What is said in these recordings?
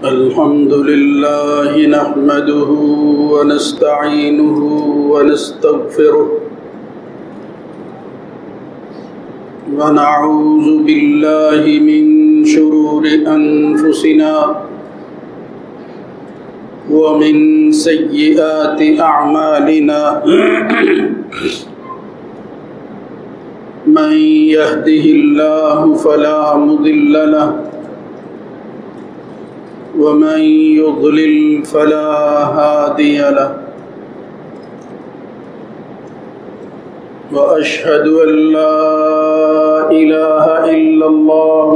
الحمد لله نحمده ونستعينه ونستغفره ونعوذ بالله من شرور أنفسنا ومن سيئات أعمالنا من يهده الله فلا مضل له ومن يضلل فلا هادي له وأشهد أن لا إله إلا الله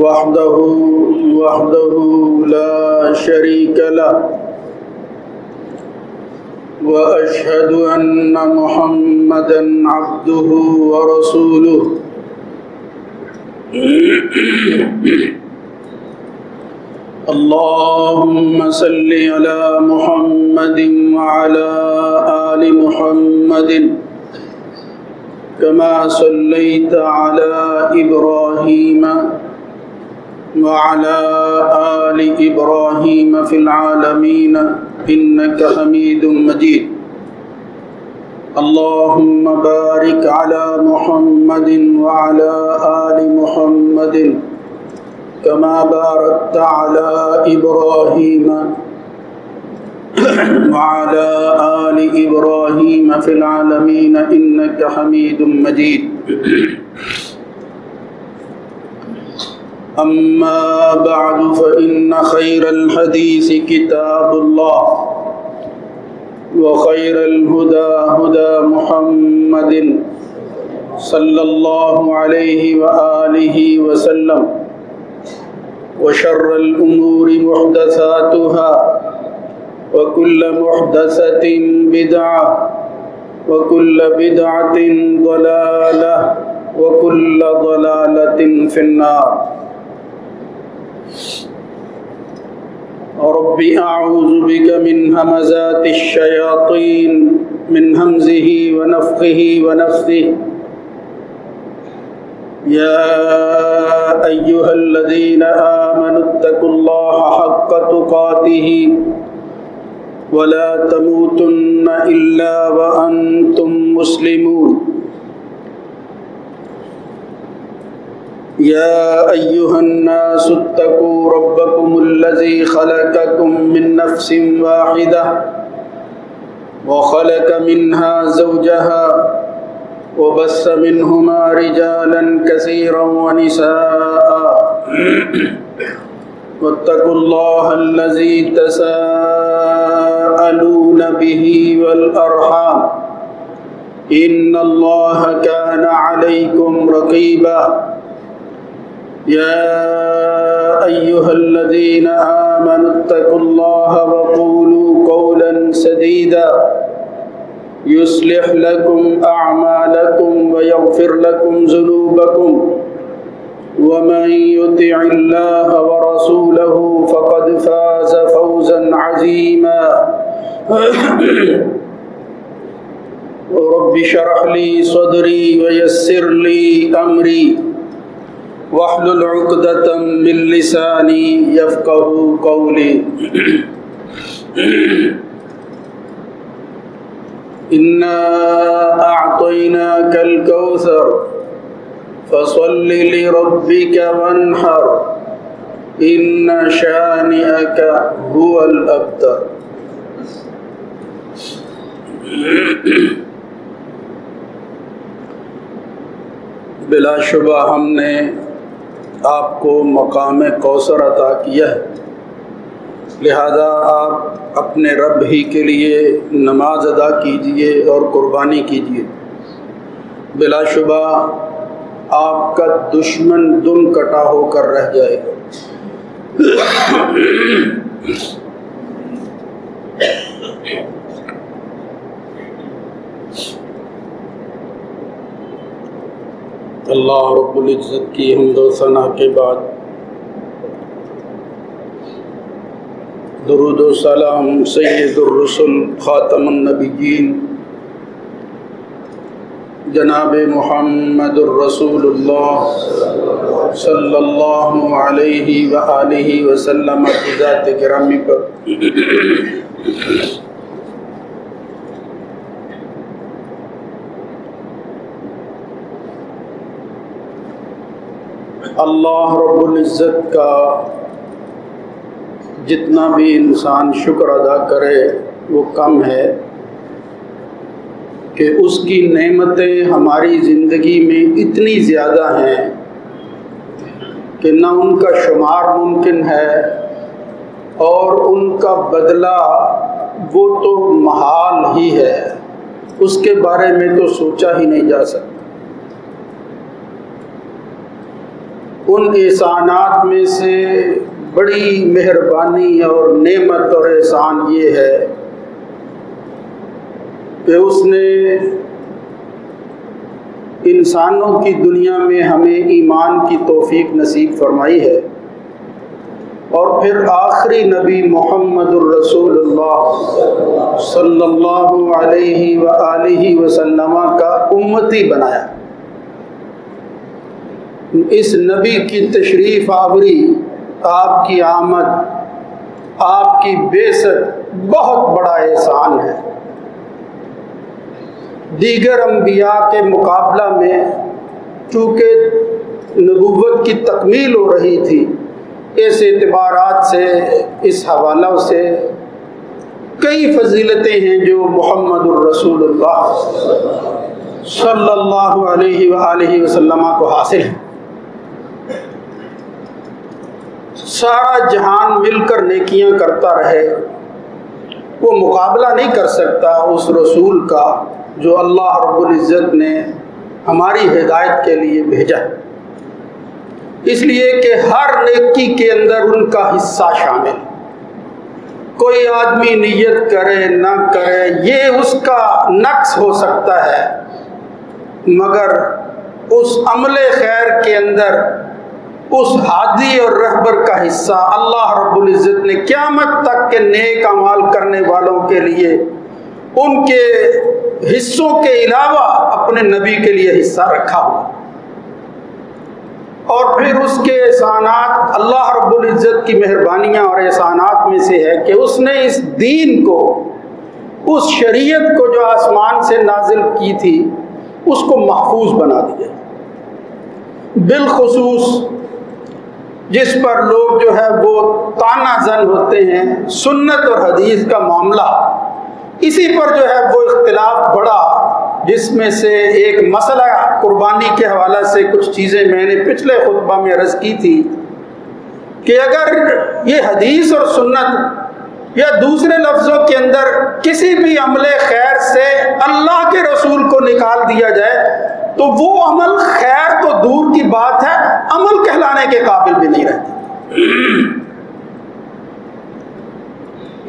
وحده لا شريك له وأشهد أن محمدًا عبده ورسوله اللهم صل على محمد وعلى آل محمد كما صليت على إبراهيم وعلى آل إبراهيم في العالمين إنك حميد مجيد اللهم بارك على محمد وعلى آل محمد كما باركت على إبراهيم وعلى آل إبراهيم في العالمين إنك حميد مجيد أما بعد فإن خير الحديث كتاب الله وخير الهدى هدى محمد صلى الله عليه وآله وسلم وشر الأمور محدثاتها وكل محدثة بدعة وكل بدعة ضلالة وكل ضلالة في النار رب أعوذ بك من همزات الشياطين من همزه ونفخه ونفثه يا أيها الذين آمنوا اتقوا الله حق تقاته ولا تموتن إلا وأنتم مسلمون يا أيها الناس اتقوا ربكم الذي خلقكم من نفس واحدة وخلق منها زوجها وبث منهما رجالا كثيرا ونساء واتقوا الله الذي تساءلون به والأرحام إن الله كان عليكم رقيبا يا أيها الذين آمنوا اتقوا الله وقولوا قولا سديدا يصلح لكم أعمالكم ويغفر لكم ذنوبكم ومن يطع الله ورسوله فقد فاز فوزا عظيما رب اشرح لي صدري ويسر لي أمري واحلل عقدة من لساني يفقهوا قولي إنا أعطيناك الكوثر فصل لربك وانحر إن شانئك هو الأبتر بلا شبہ ہم نے آپ کو مقام کوثر عطا کیا ہے، لہذا آپ اپنے رب ہی کے لیے نماز ادا کیجئے اور قربانی کیجئے۔ بلا شبہ آپ کا دشمن دم کٹا ہو کر رہ جائے گا۔ اللہ رب العزت کی حمد و ثنا کے بعد درود و سلام سید الرسل خاتم النبیین جناب محمد الرسول اللہ صلی اللہ علیہ وآلہ وسلم کی ذات گرامی پر اللہ رب العزت کا جتنا بھی انسان شکر ادا کرے وہ کم ہے کہ اس کی نعمتیں ہماری زندگی میں اتنی زیادہ ہیں کہ نہ ان کا شمار ممکن ہے، اور ان کا بدلہ وہ تو محال ہی ہے، اس کے بارے میں تو سوچا ہی نہیں جا سکتا۔ ان احسانات میں سے بڑی مہربانی اور نعمت اور احسان یہ ہے کہ اس نے انسانوں کی دنیا میں ہمیں ایمان کی توفیق نصیب فرمائی ہے، اور پھر آخری نبی محمد الرسول اللہ صلی اللہ علیہ وآلہ وسلم کا امتی بنایا۔ اس نبی کی تشریف آوری، آپ کی آمد، آپ کی بعثت بہت بڑا احسان ہے۔ دیگر انبیاء کے مقابلہ میں چونکہ نبوت کی تکمیل ہو رہی تھی، اس اعتبارات سے، اس حوالہ سے کئی فضیلتیں ہیں جو محمد الرسول اللہ صلی اللہ علیہ وآلہ وسلم کو حاصل ہیں۔ سارا جہان مل کر نیکیاں کرتا رہے، وہ مقابلہ نہیں کر سکتا اس رسول کا جو اللہ رب العزت نے ہماری ہدایت کے لیے بھیجا، اس لیے کہ ہر نیکی کے اندر ان کا حصہ شامل۔ کوئی آدمی نیت کرے نہ کرے یہ اس کا نقص ہو سکتا ہے، مگر اس عمل خیر کے اندر اس ہادی اور رہبر کا حصہ اللہ رب العزت نے قیامت تک کے نیک اعمال کرنے والوں کے لیے ان کے حصوں کے علاوہ اپنے نبی کے لیے حصہ رکھا ہوا۔ اور پھر اس کے احسانات، اللہ رب العزت کی مہربانیاں اور احسانات میں سے ہے کہ اس نے اس دین کو، اس شریعت کو جو آسمان سے نازل کی تھی، اس کو محفوظ بنا دیا۔ بالخصوص جس پر لوگ جو ہے وہ طعنہ زن ہوتے ہیں، سنت اور حدیث کا معاملہ، اسی پر جو ہے وہ اختلاف بڑھا، جس میں سے ایک مسئلہ قربانی کے حوالے سے کچھ چیزیں میں نے پچھلے خطبہ میں عرض کی تھی کہ اگر یہ حدیث اور سنت یا دوسرے لفظوں کے اندر کسی بھی عمل خیر سے اللہ کے رسول کو نکال دیا جائے تو وہ عمل خیر تو دور کی بات ہے، عمل کہلانے کے قابل بھی نہیں رہتا۔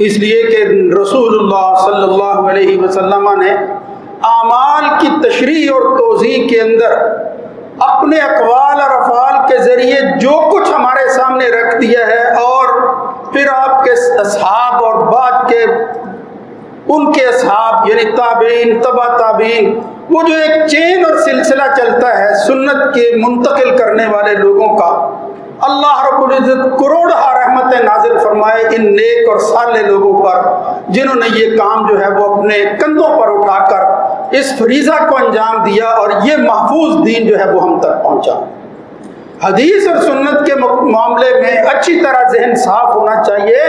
اس لیے کہ رسول اللہ صلی اللہ علیہ وسلم نے اعمال کی تشریح اور توضیح کے اندر اپنے اقوال اور افعال کے ذریعے جو کچھ ہمارے سامنے رکھ دیا ہے، اور پھر آپ کے اصحاب اور بعد کے ان کے اصحاب یعنی تابعین، تبع تابعین، وہ جو ایک چین اور سلسلہ چلتا ہے سنت کے منتقل کرنے والے لوگوں کا، اللہ رب العزت کروڑہ رحمتیں نازل فرمائے ان نیک اور صالح لوگوں پر، جنہوں نے یہ کام جو ہے وہ اپنے کندھوں پر اٹھا کر اس فریضہ کو انجام دیا، اور یہ محفوظ دین جو ہے وہ ہم تک پہنچا۔ حدیث اور سنت کے معاملے میں اچھی طرح ذہن صاف ہونا چاہیے۔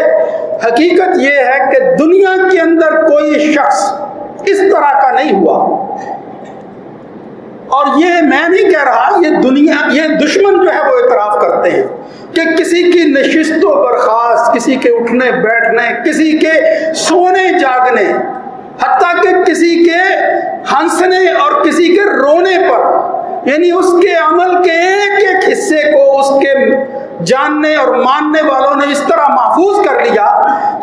حقیقت یہ ہے کہ دنیا کے اندر کوئی شخص اس طرح کا نہیں ہوا، اور یہ میں نہیں کہہ رہا، یہ دشمن جو ہے وہ اعتراف کرتے ہیں کہ کسی کی نشست و برخاست، کسی کے اٹھنے بیٹھنے، کسی کے سونے جاگنے، حتیٰ کہ کسی کے ہنسنے اور کسی کے رونے پر، یعنی اس کے عمل کے ایک ایک حصے کو اس کے جاننے اور ماننے والوں نے اس طرح محفوظ کر لیا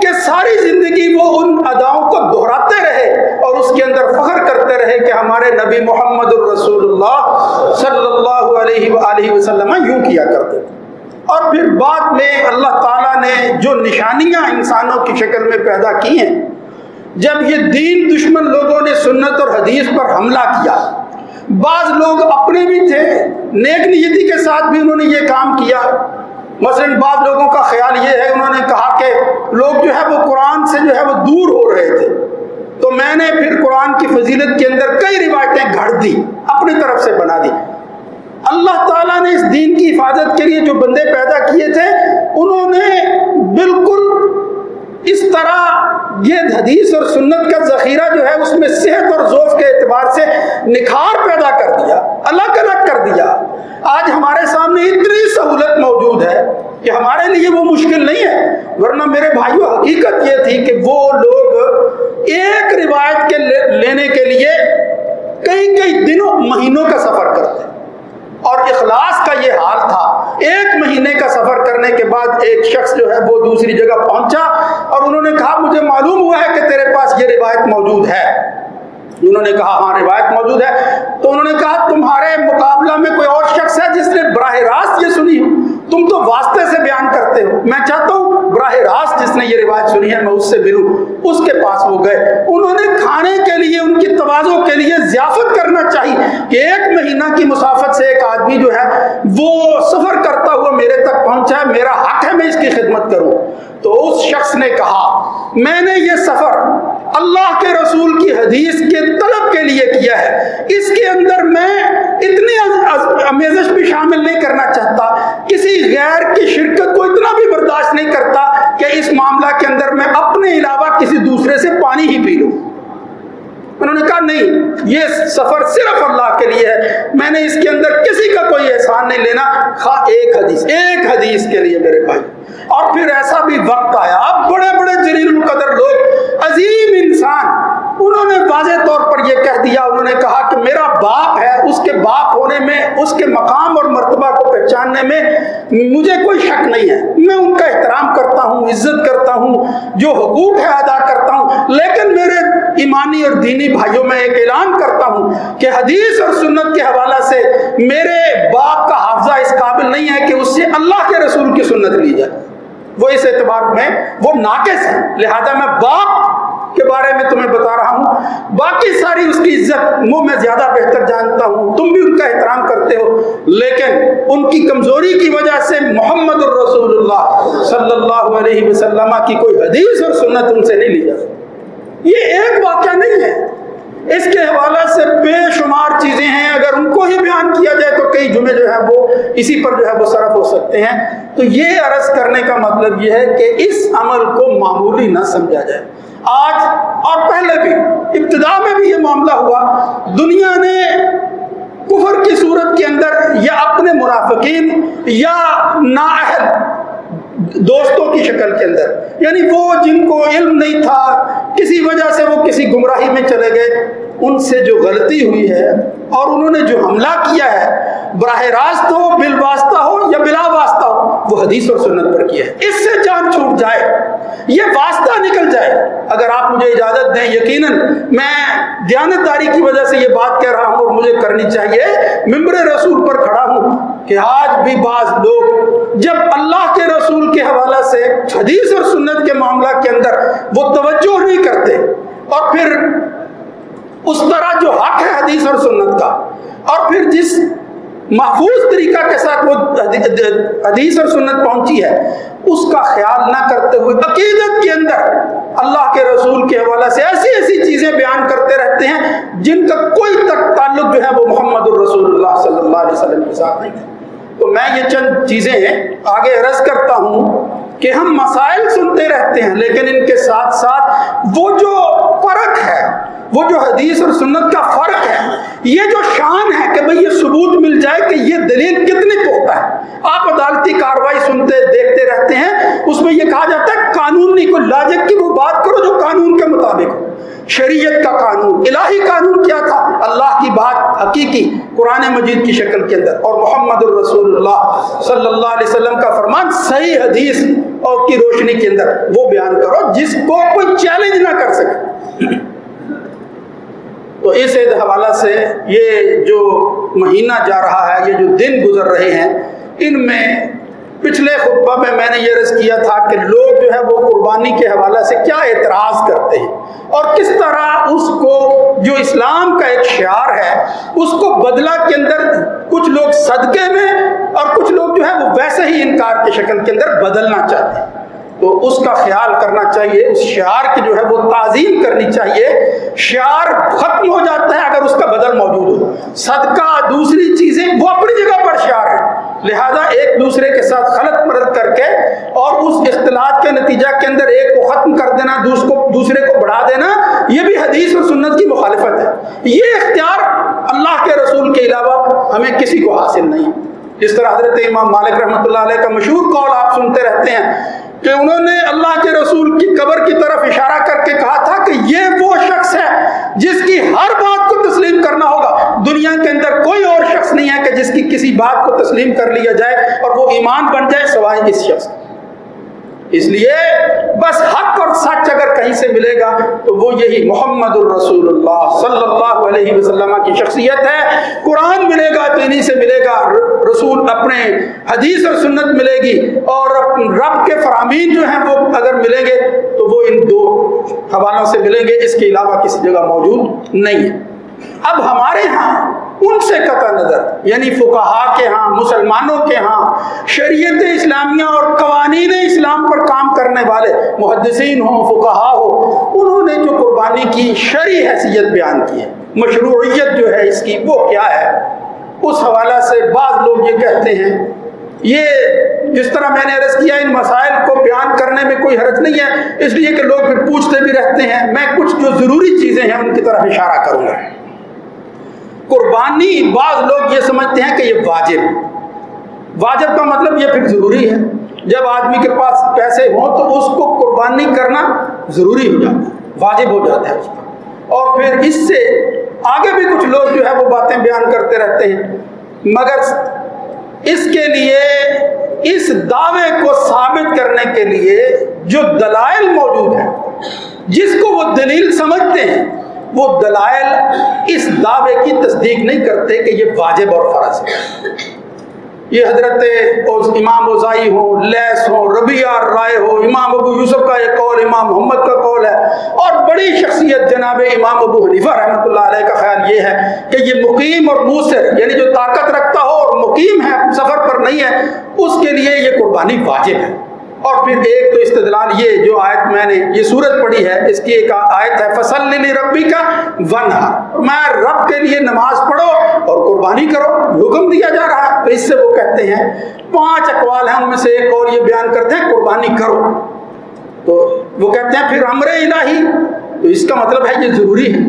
کہ ساری زندگی وہ ان اداؤں کو دہراتے رہے اور اس کے اندر فخر کرتے رہے کہ ہمارے نبی محمد الرسول اللہ صلی اللہ علیہ وآلہ وسلم یوں کیا کرتے تھے۔ اور پھر بعد میں اللہ تعالیٰ نے جو نشانیاں انسانوں کی شکل میں پیدا کی ہیں، جب یہ دین دشمن لوگوں نے سنت اور حدیث پر حملہ کیا بعض لوگ اپنے بھی تھے، نیک نیتی کے ساتھ بھی انہوں نے یہ کام کیا۔ مثلا بعض لوگوں کا خیال یہ ہے، انہوں نے کہا کہ لوگ جو ہے وہ قرآن سے جو ہے وہ دور ہو رہے تھے، تو میں نے پھر قرآن کی فضیلت کے اندر کئی روایتیں گھڑ دی، اپنی طرف سے بنا دی۔ اللہ تعالیٰ نے اس دین کی حفاظت کے لیے جو بندے پیدا کیے تھے، انہوں نے بالکل اس طرح یہ حدیث اور سنت کا ذخیرہ جو ہے اس میں صحت اور ذوق کے اعتبار سے نکھار پیدا کر دیا، الگ الگ کر دیا۔ آج ہمارے سامنے اتنی سہولت موجود ہے کہ ہمارے لیے وہ مشکل نہیں ہے، ورنہ میرے بھائیوں حقیقت یہ تھی کہ وہ لوگ ایک روایت کے لینے کے لیے کئی کئی دنوں مہینوں کا سفر کرتے، اور اخلاص کا یہ حال تھا۔ ایک مہینے کا سفر کرنے کے بعد ایک شخص جو ہے وہ دوسری جگہ پہنچا اور انہوں نے کہا مجھے معلوم ہوا ہے کہ تیرے پاس یہ روایت موجود ہے۔ انہوں نے کہا ہاں روایت موجود ہے۔ تو انہوں نے کہا تمہارے مقابلہ میں کوئی اور شخص ہے جس نے براہ راست یہ سنی ہو؟ تم تو واسطے سے بیان کرتے ہو، میں چاہتا ہوں براہ راست جس نے یہ روایت سنی ہے میں اس سے ملوں۔ اس کے پاس وہ گئے، انہوں نے کھانے کے لیے ان کی تواضع کے لیے ضیافت کرنا چاہیے کہ ایک مہینہ کی مسافت سے ایک آدمی جو ہے وہ سفر کرتا ہوا میرے تک پہنچا ہے، میرا حق ہے میں اس کی خدمت کروں۔ تو اس شخص نے کہا میں نے یہ سفر اللہ کے رسول کی حدیث کے طلب کے لیے کیا ہے، اس کے اندر میں اتنی آمیزش بھی شامل نہیں کرنا چاہتا، کسی غیر کی شرکت کو اتنا بھی برداشت نہیں کرتا کہ اس معاملہ کے اندر میں اپنے علاوہ کسی دوسرے سے پانی ہی پی لوں۔ انہوں نے کہا نہیں، یہ سفر صرف اللہ کے لیے ہے، میں نے اس کے اندر کسی کا کوئی احسان نہیں لینا، خواہ ایک حدیث کے لیے میرے بھائی۔ اور پھر ایسا بھی وقت آیا، بڑے بڑے جلیل القدر لوگ، عظیم انسان، انہوں نے واضح طور پر یہ کہہ دیا، انہوں نے کہا کہ میرا باپ ہے، اس کے باپ ہونے میں، اس کے مقام اور مرتبہ کو پہچاننے میں مجھے کوئی شک نہیں ہے، میں ان کا احترام کرتا ہوں، عزت کرتا ہوں، جو حقوق ہے ادا کرتا ہوں، لیکن میرے ایمانی اور دینی بھائیوں میں ایک اعلان کرتا ہوں کہ حدیث اور سنت کے حوالہ سے میرے باپ کا حافظہ اس قابل نہیں ہے کہ اس سے اللہ کے رسول کی سنت لی جائے، وہ اس اعتبار میں وہ ناقص ہے، لہذا میں باپ کے بارے میں تمہیں بتا رہا ہوں، باقی ساری اس کی عزت میں زیادہ بہتر جانتا ہوں، تم بھی ان کا احترام کرتے ہو، لیکن ان کی کمزوری کی وجہ سے محمد الرسول اللہ صلی اللہ علیہ وسلم کی کوئی حدیث اور سنت ان سے نہیں لی جا سکتی۔ یہ ایک واقعہ نہیں ہے، اس کے حوالہ سے بے شمار چیزیں ہیں، اگر ان کو ہی بیان کیا جائے تو کئی جملے جو ہے وہ اسی پر جو ہے وہ صرف ہو سکتے ہیں۔ تو یہ عرض کرنے کا مطلب یہ ہے کہ اس عمل کو معمولی نہ سمجھا جائے۔ آج اور پہلے بھی ابتدا میں بھی یہ معاملہ ہوا، دنیا نے کفر کی صورت کے اندر یا اپنے منافقین یا نااہل دوستوں کی شکل کے اندر، یعنی وہ جن کو علم نہیں تھا، کسی وجہ سے وہ کسی گمراہی میں چلے گئے، ان سے جو غلطی ہوئی ہے اور انہوں نے جو حملہ کیا ہے، براہ راست ہو، بالواسطہ ہو یا بلا واسطہ ہو، وہ حدیث اور سنت پر کیا ہے۔ اس سے جان چھوٹ جائے، یہ واسطہ نکل جائے، اگر آپ مجھے اجازت دیں، یقیناً میں دیانتداری کی وجہ سے یہ بات کہہ رہا ہوں اور مجھے کرنی چاہیے، ممبر رسول پر کھڑا ہوں کہ آج بھی بعض لوگ جب اللہ کے رسول کے حوالہ سے حدیث اور سنت کے معاملہ کے اندر وہ توجہ نہیں کرتے، اور پھر اس طرح جو حق ہے حدیث اور سنت کا، اور پھر جس محفوظ طریقہ کے ساتھ وہ حدیث اور سنت پہنچی ہے اس کا خیال نہ کرتے ہوئے عقیدت کے اندر اللہ کے رسول کے حوالہ سے ایسی ایسی چیزیں بیان کرتے رہتے ہیں جن کا کوئی تک تعلق جو ہے وہ محمد الرسول اللہ صلی اللہ علیہ وسلم کے ساتھ نہیں ہے۔ تو میں یہ چند چیزیں آگے عرض کرتا ہوں کہ ہم مسائل سنتے رہتے ہیں، لیکن ان کے ساتھ ساتھ وہ جو فرق ہے، وہ جو حدیث اور سنت کا فرق ہے، یہ جو شان ہے کہ بھئی یہ ثبوت مل جائے کہ یہ دلیل کتنی پختہ ہے۔ آپ عدالتی کارروائی سنتے دیکھتے رہتے ہیں، اس میں یہ کہا جاتا ہے قانون نہیں، کوئی لاجک کی وہ بات کرو جو قانون کے مطابق ہو۔ شریعت کا قانون، الہی قانون کیا تھا؟ اللہ کی بات حقیقی قرآن مجید کی شکل کے اندر، اور محمد الرسول اللہ صلی اللہ علیہ وسلم کا فرمان صحیح حدیث اور کی روشنی کے اندر وہ بیان کرو جس کو کوئی چیلنج نہ کر سکے۔ تو اس حوالہ سے یہ جو مہینہ جا رہا ہے، یہ جو دن گزر رہے ہیں، ان میں پچھلے خطبہ میں نے یہ عرض کیا تھا کہ لوگ جو ہے وہ قربانی کے حوالے سے کیا اعتراض کرتے ہیں اور کس طرح اس کو جو اسلام کا ایک شعار ہے اس کو بدلہ کے اندر کچھ لوگ صدقے میں اور کچھ لوگ جو ہے وہ ویسے ہی انکار کی شکل کے اندر بدلنا چاہتے ہیں. تو اس کا خیال کرنا چاہیے, اس شعار کی جو ہے وہ تعظیم کرنی چاہیے. شعار ختم ہو جاتا ہے اگر اس کا بدل موجود ہو. صدقہ دوسری چیزیں وہ اپنی جگہ پر شعار ہیں, لہذا ایک دوسرے کے ساتھ خلط مرد کر کے اور اس اختلاط کے نتیجہ کے اندر ایک کو ختم کر دینا, دوسرے کو بڑھا دینا, یہ بھی حدیث اور سنت کی مخالفت ہے. یہ اختیار اللہ کے رسول کے علاوہ ہمیں کسی کو حاصل نہیں. جس طرح حضرت امام مالک رحمۃ اللہ علیہ کا مشہور قول آپ سنتے رہتے ہیں کہ انہوں نے اللہ کے رسول کی قبر کی طرف اشارہ کر کے کہا تھا کہ یہ وہ شخص ہے جس کی ہر بات کو تسلیم کرنا ہوگا. دنیا کے اندر کوئی اور شخص نہیں ہے کہ جس کی کسی بات کو تسلیم کر لیا جائے اور وہ ایمان بن جائے سوائے اس شخص. اس لیے بس حق اور سچ اگر کہیں سے ملے گا تو وہ یہی محمد الرسول اللہ صلی اللہ علیہ وسلم کی شخصیت ہے. قرآن ملے گا تو انہی سے ملے گا, رسول اپنے حدیث اور سنت ملے گی, اور رب کے فرامین جو ہیں وہ اگر ملیں گے تو وہ ان دو حوالوں سے ملیں گے, اس کے علاوہ کسی جگہ موجود نہیں ہے. اب ہمارے ہاں ان سے قطع نظر یعنی فقہا کے ہاں, مسلمانوں کے ہاں, شریعت اسلامیہ اور قوانین اسلام پر کام کرنے والے محدثین ہوں, فقہا ہو, انہوں نے جو قربانی کی شرعی حیثیت بیان کی ہے, مشروعیت جو ہے اس کی وہ کیا ہے, اس حوالہ سے بعض لوگ یہ کہتے ہیں. یہ جس طرح میں نے عرض کیا ان مسائل کو بیان کرنے میں کوئی حرج نہیں ہے, اس لیے کہ لوگ پھر پوچھتے بھی رہتے ہیں. میں کچھ جو ضروری چیزیں ہیں ان کی طرف اشارہ کروں گا. قربانی بعض لوگ یہ سمجھتے ہیں کہ یہ واجب ہے. واجب کا مطلب یہ پھر ضروری ہے. جب آدمی کے پاس پیسے ہوں تو اس کو قربانی کرنا ضروری ہو جاتا ہے, واجب ہو جاتا ہے اس پر. اور پھر اس سے آگے بھی کچھ لوگ جو ہے وہ باتیں بیان کرتے رہتے ہیں, مگر اس کے لیے اس دعوے کو ثابت کرنے کے لیے جو دلائل موجود ہیں, جس کو وہ دلیل سمجھتے ہیں, وہ دلائل اس دعوے کی تصدیق نہیں کرتے کہ یہ واجب اور فرض ہے. یہ حضرت امام اوزائی ہو, لیث ہو, ربیعہ الرائے ہو, امام ابو یوسف کا ایک قول, امام محمد کا قول ہے, اور بڑی شخصیت جناب امام ابو حنیفہ رحمۃ اللہ علیہ کا خیال یہ ہے کہ یہ مقیم اور موسر یعنی جو طاقت رکھتا ہو اور مقیم ہے, سفر پر نہیں ہے, اس کے لیے یہ قربانی واجب ہے. اور پھر ایک تو استدلال یہ جو آیت میں نے یہ سورت پڑھی ہے, اس کی ایک آیت ہے فَصَلِّ لِرَبِّكَ وَانْحَرْ, میں رب کے لیے نماز پڑھو اور قربانی کرو, حکم دیا جا رہا ہے. تو اس سے وہ کہتے ہیں 5 اقوال ہیں, ان میں سے ایک اور یہ بیان کرتے ہیں قربانی کرو. تو وہ کہتے ہیں پھر امر الہی, تو اس کا مطلب ہے یہ ضروری ہے.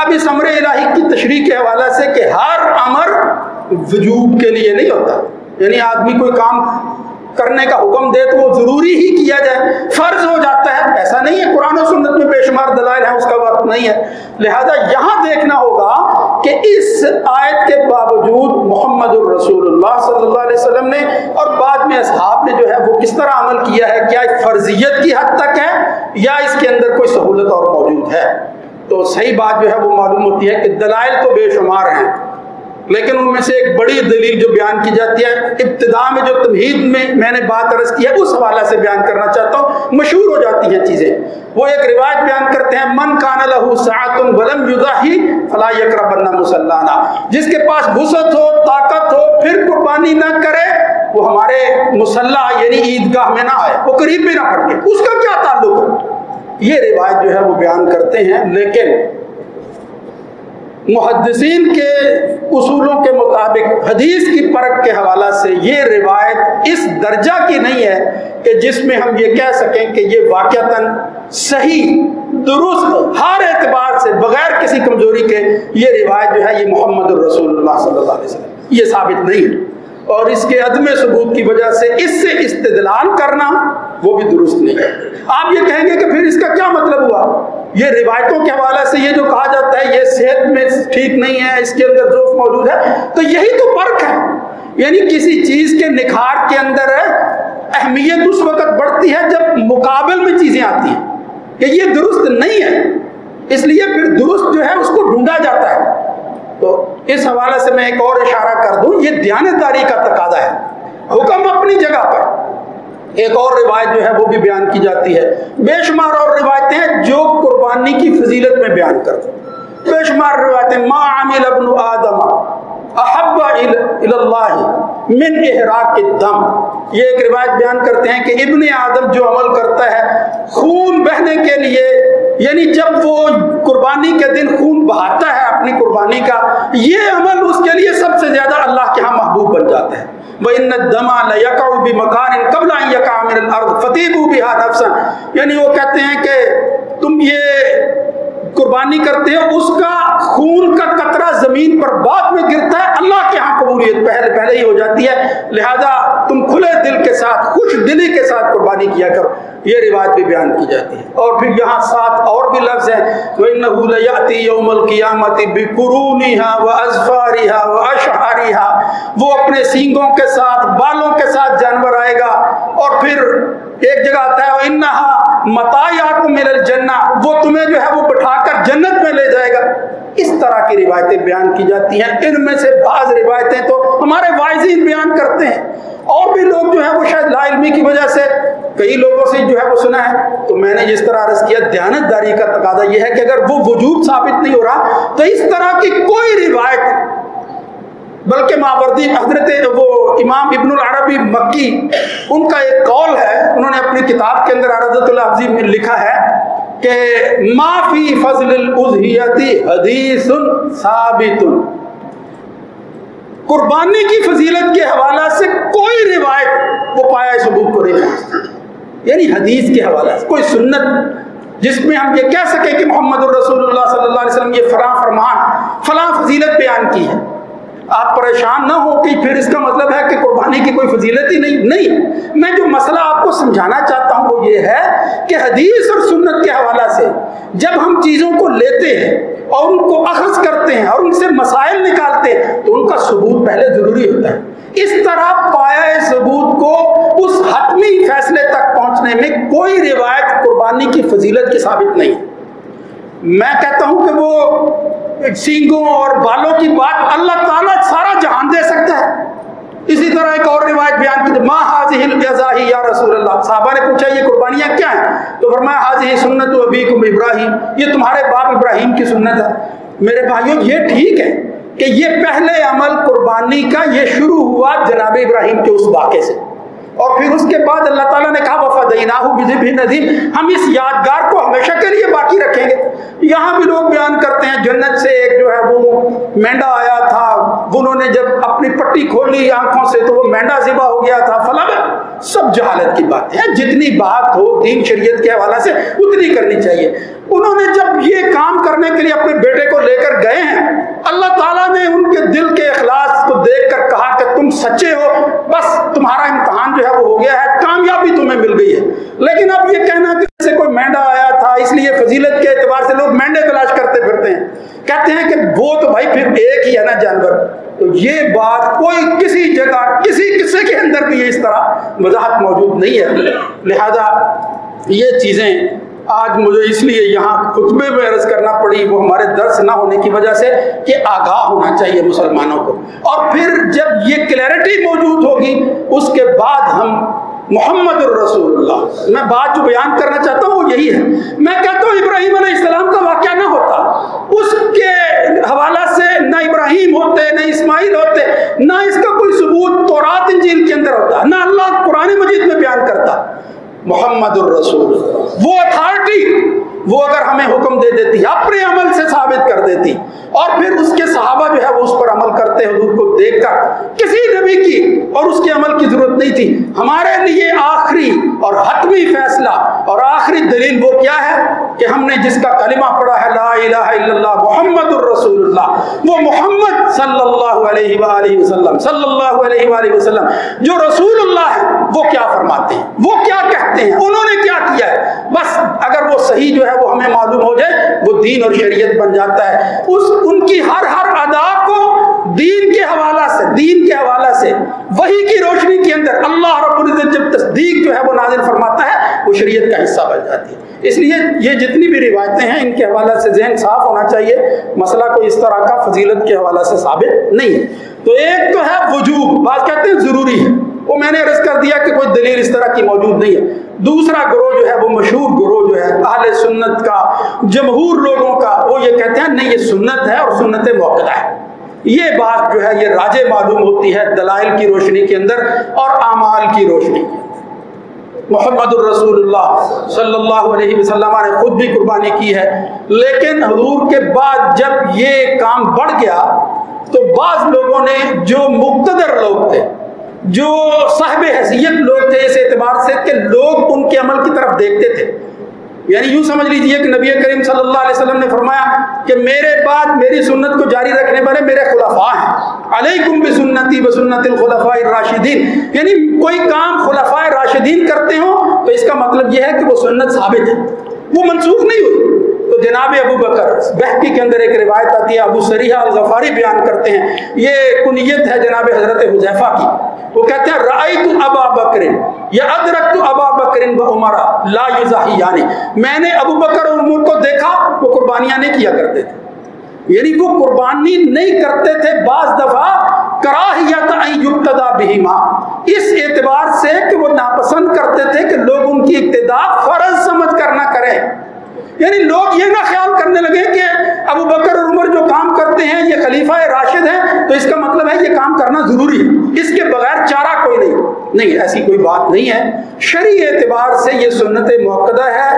اب اس امر الہی کی تشریح کے حوالے سے کہ ہر امر وجوب کے لیے نہیں ہوتا, یعنی آدمی کوئی کام کرنے کا حکم دے تو وہ ضروری ہی کیا جائے, فرض ہو جاتا ہے, ایسا نہیں ہے. قرآن و سنت میں بے شمار دلائل ہیں, اس کا وقت نہیں ہے. لہذا یہاں دیکھنا ہوگا کہ اس آیت کے باوجود محمد الرسول اللہ صلی اللہ علیہ وسلم نے اور بعد میں اصحاب نے جو ہے وہ کس طرح عمل کیا ہے, کیا فرضیت کی حد تک ہے یا اس کے اندر کوئی سہولت اور موجود ہے. تو صحیح بات جو ہے وہ معلوم ہوتی ہے کہ دلائل تو بے شمار ہیں, لیکن ان میں سے ایک بڑی دلیل جو بیان کی جاتی ہے ابتدا میں جو تمہید میں نے بات عرض کی ہے اس حوالے سے بیان کرنا چاہتا ہوں. مشہور ہو جاتی ہیں چیزیں. وہ ایک روایت بیان کرتے ہیں من کان لہ سعۃ ولم یضحی فلا یقربن مصلانا, جس کے پاس وسعت ہو, طاقت ہو, پھر قربانی نہ کرے, وہ ہمارے مصلی یعنی عیدگاہ میں نہ آئے, وہ قریب بھی نہ پڑھے. اس کا کیا تعلق؟ یہ روایت جو ہے وہ بیان کرتے ہیں, لیکن محدثین کے اصولوں کے مطابق حدیث کی پرکھ کے حوالہ سے یہ روایت اس درجہ کی نہیں ہے کہ جس میں ہم یہ کہہ سکیں کہ یہ واقعتاً صحیح درست ہر اعتبار سے بغیر کسی کمزوری کے یہ روایت جو ہے یہ محمد الرسول اللہ صلی اللہ علیہ وسلم یہ ثابت نہیں ہے. اور اس کے عدم ثبوت کی وجہ سے اس سے استدلال کرنا وہ بھی درست نہیں ہے. آپ یہ کہیں گے کہ پھر اس کا کیا مطلب ہوا؟ یہ روایتوں کے حوالے سے یہ جو کہا جاتا ہے یہ صحت میں ٹھیک نہیں ہے, اس کے اندر ضعف موجود ہے, تو یہی تو فرق ہے. یعنی کسی چیز کے نکھار کے اندر اہمیت اس وقت بڑھتی ہے جب مقابل میں چیزیں آتی ہیں کہ یہ درست نہیں ہے, اس لیے پھر درست جو ہے اس کو ڈھونڈا جاتا ہے. تو اس حوالے سے میں ایک اور اشارہ کر دوں, یہ دیانتداری کا تقاضا ہے. حکم اپنی جگہ پر, ایک اور روایت جو ہے وہ بھی بیان کی جاتی ہے، بے شمار اور روایتیں ہیں جو قربانی کی فضیلت میں بیان کرتے ہیں، بے شمار روایتیں۔ ما عمل ابن آدم احب الی اللہ من احراق الدم، یہ ایک روایت بیان کرتے ہیں کہ ابن آدم جو عمل کرتا ہے خون بہنے کے لیے، یعنی جب وہ قربانی کے دن خون بہاتا ہے اپنی قربانی کا، یہ عمل اس کے لیے سب سے زیادہ اللہ کے ہاں محبوب بن جاتا ہے۔ وَإِنَّ الدَّمَ لَيَقَعُ بِمَكَانٍ قَبْلَ أَن يَقَعَ مِنَ الْأَرْضِ فَطِيبُوا بِهَا نَفْسًا، یعنی وہ کہتے ہیں کہ تم یہ قربانی کرتے ہو، اس کا خون کا قطرہ زمین پر بعد میں گرتا ہے، اللہ کے ہاں قبولیت پہلے ہی ہو جاتی ہے، لہذا تم کھلے دل کے ساتھ، خوش دلی کے ساتھ قربانی کیا کرو، یہ روایت بھی بیان کی جاتی ہے۔ اور پھر یہاں ساتھ اور بھی لفظ ہیں، وَإِنَّهُ لَيَأْتِي يَوْمَ الْقِيَامَةِ بِقُرُونِهَا وَأَظْفَارِهَا وَأَشْعَارِهَا، وہ اپنے سینگوں کے ساتھ، بالوں کے ساتھ جانور آئے گا۔ اور پھر ایک جگہ آتا ہے وَإِنَّهَا مَطَايَاكُمْ مِنَ الْجَنَّةِ، وہ تمہیں جو ہے وہ بٹھا کر جنت میں لے جائے گا۔ اس طرح کی روایتیں بیان کی جاتی ہیں۔ ان میں سے بعض روایتیں تو ہمارے واعظین بیان کرتے ہیں، اور بھی لوگ جو ہے وہ شاید لا علمی کی وجہ سے کئی لوگوں سے جو ہے وہ سنا ہے۔ تو میں نے جس طرح عرض کیا، دیانتداری کا تقاضا یہ ہے کہ اگر وہ وجوب ثابت نہیں ہو رہا تو اس طرح کی کوئی روایت، بلکہ ماوردی حضرت وہ امام ابن العربی مکی، ان کا ایک قول ہے، انہوں نے اپنی کتاب کے اندر عرضۃ الاحزاب میں لکھا ہے کہ ما فی فضل الاضحیۃ حدیث ثابت، قربانی کی فضیلت کے حوالہ سے کوئی روایت وہ پایا ثبوت کو نہیں پہنچتی، یعنی حدیث کے حوالہ سے کوئی سنت جس میں ہم یہ کہہ سکیں کہ محمد الرسول اللہ صلی اللہ علیہ وسلم یہ فلاں فرمان، فلاں فضیلت بیان کی ہے۔ آپ پریشان نہ ہو کہ پھر اس کا مطلب ہے کہ قربانی کی کوئی فضیلت ہی نہیں۔ میں جو مسئلہ آپ کو سمجھانا چاہتا ہوں وہ یہ ہے کہ حدیث اور سنت کے حوالہ سے جب ہم چیزوں کو لیتے ہیں اور ان کو اخذ کرتے ہیں اور ان سے مسائل نکالتے ہیں تو ان کا ثبوت پہلے ضروری ہوتا ہے۔ اس طرح پایا ثبوت کو اس حتمی فیصلے تک پہنچنے میں کوئی روایت قربانی کی فضیلت کی ثابت نہیں۔ میں کہتا ہوں کہ وہ سینگوں اور بالوں کی بات اللہ تعالیٰ سارا جہان دے سکتا ہے۔ اسی طرح ایک اور روایت بیان کی، ما هذه الجزاء یا رسول اللہ، صحابہ نے پوچھا یہ قربانیاں کیا ہیں؟ تو فرمایا هذه سنت ابیکم ابراہیم، یہ تمہارے باپ ابراہیم کی سنت ہے۔ میرے بھائیوں یہ ٹھیک ہے کہ یہ پہلے عمل قربانی کا یہ شروع ہوا جناب ابراہیم کے اس واقعے سے، اور پھر اس کے بعد اللہ تعالیٰ نے کہا وَفَدَيْنَاهُ بِذِبْحٍ عَظِيمٍ، ہم اس یادگار کو ہمیشہ کے لیے باقی رکھیں گے۔ یہاں بھی لوگ بیان کرتے ہیں جنت سے ایک جو ہے وہ مینڈا آیا تھا، انہوں نے جب اپنی پٹی کھولی آنکھوں سے تو وہ مینڈا ذبح ہو گیا تھا، فلاں سب جہالت کی باتیں ہیں۔ جتنی بات ہو دین شریعت کے حوالے سے اتنی کرنی چاہیے۔ انہوں نے جب یہ کام کرنے کے لیے اپنے بیٹے کو لے کر گئے ہیں، اللہ تعالیٰ نے ان کے دل کے اخلاص کو دیکھ کر کہا کہ تم سچے ہو، بس تمہارا امتحان جو ہے وہ ہو گیا ہے، کامیابی تمہیں مل گئی ہے۔ لیکن اب یہ کہنا کہ جیسے کوئی مینڈا آیا تھا اس لیے فضیلت کے اعتبار سے لوگ مینڈے تلاش کرتے پھرتے ہیں، کہتے ہیں کہ وہ تو بھائی پھر ایک ہی ہے نا جانور، تو یہ بات کوئی کسی جگہ کسی قصے کے اندر بھی اس طرح وضاحت موجود نہیں ہے۔ لہذا یہ چیزیں آج مجھے اس لیے یہاں خطبے میں عرض کرنا پڑی، وہ ہمارے درس نہ ہونے کی وجہ سے کہ آگاہ ہونا چاہیے مسلمانوں کو، اور پھر جب یہ کلیئرٹی موجود ہوگی اس کے بعد ہم محمد الرسول اللہ، میں بات جو بیان کرنا چاہتا ہوں وہ یہی ہے۔ میں کہتا ہوں ابراہیم علیہ السلام کا واقعہ نہ ہوتا، اس کے حوالہ سے نہ ابراہیم ہوتے نہ اسماعیل ہوتے، نہ اس کا کوئی ثبوت تورات انجیل کے اندر ہوتا، نہ اللہ قرآن مجید میں بیان کرتا۔ محمد الرسول وہ اتھارٹی، وہ اگر ہمیں حکم دے دیتی، اپنے عمل سے ثابت کر دیتی، اور پھر اس کے صحابہ جو ہے وہ اس پر عمل کرتے، حضور کو دیکھ کر کسی نبی کی اور اس کے عمل کی ضرورت نہیں تھی۔ ہمارے لیے آخری اور حتمی فیصلہ اور آخری دلیل وہ کیا ہے کہ ہم نے جس کا کلمہ پڑھا ہے لا الہ الا اللہ محمد الرسول اللہ، وہ محمد صلی اللہ علیہ وآلہ وسلم، صلی اللہ علیہ وآلہ وسلم جو رسول اللہ ہے، وہ کیا فرماتے ہیں، وہ کیا کہتے ہیں، انہوں نے کیا کیا ہے، بس اگر وہ صحیح جو ہے وہ ہمیں معلوم ہو جائے وہ دین اور شریعت بن جاتا ہے۔ ان کی ہر ادا کو دین کے حوالہ سے وحی کی روشنی کے اندر اللہ رب العزت جب تصدیق جو ہے وہ نازل فرماتا ہے وہ شریعت کا حصہ بن جاتی ہے۔ اس لیے یہ جتنی بھی روایتیں ہیں ان کے حوالے سے ذہن صاف ہونا چاہیے، مسئلہ کوئی اس طرح کا فضیلت کے حوالے سے ثابت نہیں ہے۔ تو ایک تو ہے وجوب، بعض کہتے ہیں ضروری ہے، وہ میں نے عرض کر دیا کہ کوئی دلیل اس طرح کی موجود نہیں ہے۔ دوسرا گروہ جو ہے وہ مشہور گروہ جو ہے اہل سنت کا، جمہور لوگوں کا، وہ یہ کہتے ہیں نہیں یہ سنت ہے اور سنت موقدہ ہے۔ یہ بات جو ہے یہ راجح معلوم ہوتی ہے دلائل کی روشنی کے اندر اور اعمال کی روشنی کے اندر۔ محمد الرسول اللہ صلی اللہ علیہ وسلم نے خود بھی قربانی کی ہے، لیکن حضور کے بعد جب یہ کام بڑھ گیا تو بعض لوگوں نے جو مقتدر لوگ تھے، جو صاحب حیثیت لوگ تھے اس اعتبار سے کہ لوگ ان کے عمل کی طرف دیکھتے تھے، یعنی یوں سمجھ لیجئے کہ نبی کریم صلی اللہ علیہ وسلم نے فرمایا کہ میرے بعد میری سنت کو جاری رکھنے والے میرے خلفاء ہیں، علیکم بسنتی وسنت الخلفاء الراشدین، یعنی کوئی کام خلفاء راشدین کرتے ہوں تو اس کا مطلب یہ ہے کہ وہ سنت ثابت ہے، وہ منسوخ نہیں ہوئی۔ تو جناب ابو بکر، بہقی کے اندر ایک روایت آتی ہے، ابو سریحہ الغفاری بیان کرتے ہیں، یہ کنیت ہے جناب حضرت حذیفہ کی، وہ کہتے ہیں رأیت ابا بکر یا ادرکت ابا بکر و عمر لا یضحیان، میں نے ابو بکر اور عمر کو دیکھا وہ قربانیاں نہیں کیا کرتے تھے، یعنی وہ قربانی نہیں کرتے تھے، بعض دفعہ کراہیت ان یقتدی بہما، اس اعتبار سے کہ وہ ناپسند کرتے تھے کہ لوگ ان کی اقتداء فرض سمجھ کر نہ کریں، یعنی لوگ یہ نہ خیال کرنے لگے کہ ابو بکر اور عمر جو کام کرتے ہیں یہ خلیفہ راشد ہیں تو اس کا مطلب ہے یہ کام کرنا ضروری ہے، اس کے بغیر چارہ کوئی نہیں، ایسی کوئی بات نہیں ہے۔ شرعی اعتبار سے یہ سنت موقدہ ہے۔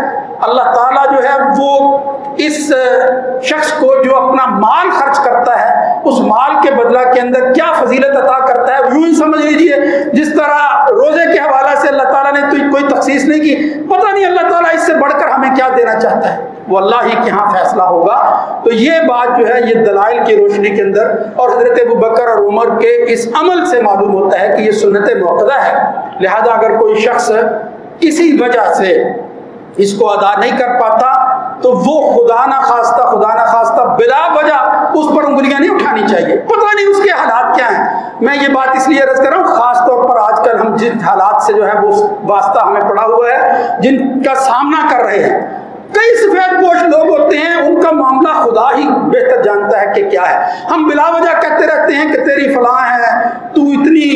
اللہ تعالیٰ جو ہے وہ اس شخص کو جو اپنا مال خرچ کرتا ہے اس مال کے بدلہ کے اندر کیا فضیلت عطا کرتا ہے، یوں ہی سمجھ لیجئے جس طرح روزے کے حوالے سے اللہ تعالیٰ نے تو کوئی تخصیص نہیں کی، پتہ نہیں اللہ تعالیٰ اس سے بڑھ کر ہمیں کیا دینا چاہتا ہے، وہ اللہ ہی کے ہاں فیصلہ ہوگا۔ تو یہ بات جو ہے یہ دلائل کی روشنی کے اندر اور حضرت ابو بکر اور عمر کے اس عمل سے معلوم ہوتا ہے کہ یہ سنت موقدہ ہے، لہذا اگر کوئی شخص کسی وجہ سے اس کو ادا نہیں کر پاتا تو وہ خدا نہ خواستہ بلا وجہ اس پر انگلیاں نہیں اٹھانی چاہیے، پتہ نہیں اس کے حالات کیا ہیں۔ میں یہ بات اس لیے عرض کر رہا ہوں خاص طور پر آج کل ہم جن حالات سے جو ہے وہ واسطہ ہمیں پڑا ہوا ہے، جن کا سامنا کر رہے ہیں، کئی سفید پوش لوگ ہوتے ہیں، ان کا معاملہ خدا ہی بہتر جانتا ہے کہ کیا ہے، ہم بلا وجہ کہتے رہتے ہیں کہ تیری فلاں ہے، تو اتنی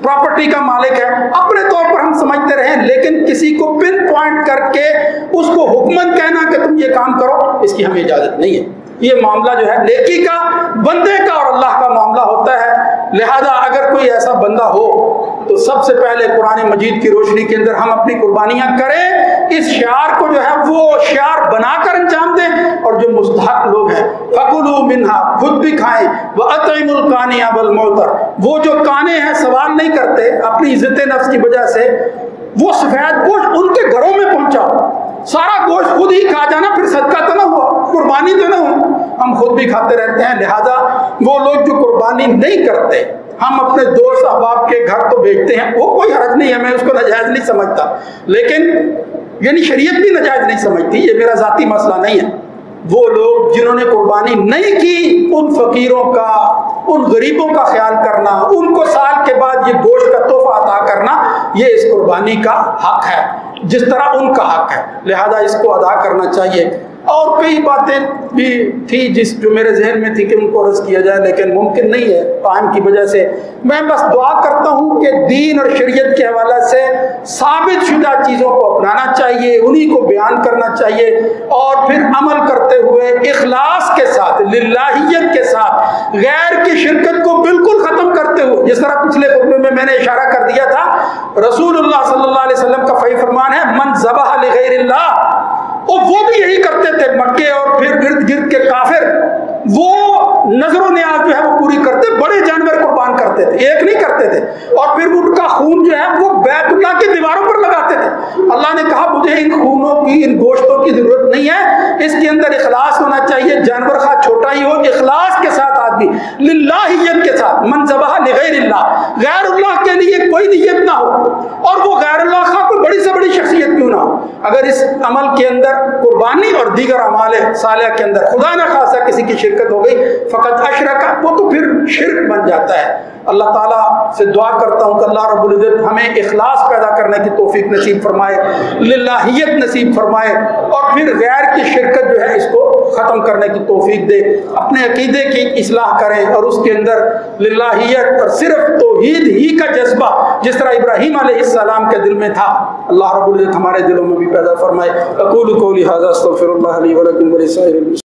پراپرٹی کا مالک ہے، اپنے طور پر ہم سمجھتے رہیں، لیکن کسی کو پن پوائنٹ کر کے اس کو حکمن کہنا کہ تم یہ کام کرو، اس کی ہمیں اجازت نہیں ہے۔ یہ معاملہ جو ہے نیکی کا، بندے کا اور اللہ کا معاملہ ہوتا ہے، لہذا اگر کوئی ایسا بندہ ہو تو سب سے پہلے قرآن مجید کی روشنی کے اندر ہم اپنی قربانیاں کریں، اس شعار کو جو ہے وہ شعار بنا کر انجام دیں، اور جو مستحق لوگ ہیں فَكُلُوا مِنْهَا، خود بھی کھائیں، وَأَطْعِمُوا الْقَانِعَ وَالْمُعْتَرَ، وہ جو کانے ہیں سوال نہیں کرتے اپنی عزت نفس کی وجہ سے، وہ سفید گوشت ان کے گھروں میں پہنچاؤ، سارا گوشت خود ہی کھا جانا پھر صدقہ تو نہ ہوا، قربانی تو نہ ہوا، ہم خود بھی کھاتے رہتے ہیں، لہذا وہ لوگ جو قربانی نہیں کرتے ہم اپنے دوست احباب کے گھر تو بیچتے ہیں، وہ کوئی حرج نہیں ہے، میں اس کو ناجائز نہیں سمجھتا، لیکن یعنی شریعت بھی ناجائز نہیں سمجھتی، یہ میرا ذاتی مسئلہ نہیں ہے۔ وہ لوگ جنہوں نے قربانی نہیں کی ان فقیروں کا، ان غریبوں کا خیال کرنا، ان کو سال کے بعد یہ گوشت کا تحفہ عطا کرنا، یہ اس قربانی کا حق ہے جس طرح ان کا حق ہے، لہذا اس کو ادا کرنا چاہیے۔ اور کئی باتیں بھی تھی جو میرے ذہن میں تھی کہ ان کو عرض کیا جائے، لیکن ممکن نہیں ہے ٹائم کی وجہ سے۔ میں بس دعا کرتا ہوں کہ دین اور شریعت کے حوالے سے ثابت شدہ چیزوں کو اپنانا چاہیے، انہی کو بیان کرنا چاہیے، اور پھر عمل کرتے ہوئے اخلاص کے ساتھ، للہیت کے ساتھ، غیر کی شرکت کو بالکل ختم کرتے ہوئے، جس طرح پچھلے خطبے میں میں نے اشارہ کر دیا تھا، رسول اللہ صلی اللہ علیہ وسلم کا صحیح فرمان ہے من ذبح لغیر اللہ، اور وہ بھی یہی کرتے تھے، مکے اور پھر ارد گرد کے کافر، وہ نظر و نیاز جو ہے وہ پوری کرتے، بڑے جانور قربان کرتے تھے، ایک نہیں کرتے تھے، اور پھر ان کا خون جو ہے وہ بیت اللہ کی دیواروں پر لگاتے تھے۔ اللہ نے کہا مجھے ان خونوں کی، ان گوشتوں کی ضرورت نہیں ہے، اس کے اندر اخلاص ہونا چاہیے، جانور خواہ چھوٹا ہی ہو، اخلاص کے ساتھ آدمی، للہیت کے ساتھ، من ذبح لغیر اللہ، غیر اللہ کے لیے کوئی نیت نہ ہو، اور وہ غیر اللہ خواہ کوئی بڑی سے بڑی شخصیت کیوں نہ ہو، اگر اس عمل کے اندر قربانی اور دیگر اعمال صالحہ کے اندر خدا نہ خاصا کسی کی شرکت ہو گئی فقط اشرک، وہ تو پھر شرک بن جاتا ہے۔ اللہ تعالیٰ سے دعا کرتا ہوں کہ اللہ رب العزت ہمیں اخلاص پیدا کرنے کی توفیق نصیب فرمائے، للہیت نصیب فرمائے، اور پھر غیر کی شرکت جو ہے اس کو ختم کرنے کی توفیق دے، اپنے عقیدے کی اصلاح کریں اور اس کے اندر للہیت اور صرف توحید ہی کا جذبہ جس طرح ابراہیم علیہ السلام کے دل میں تھا، اللہ رب العزت ہمارے دلوں میں بھی پیدا فرمائے۔ اقول قولی ھذا استغفر اللہ لی ولکم ولسائر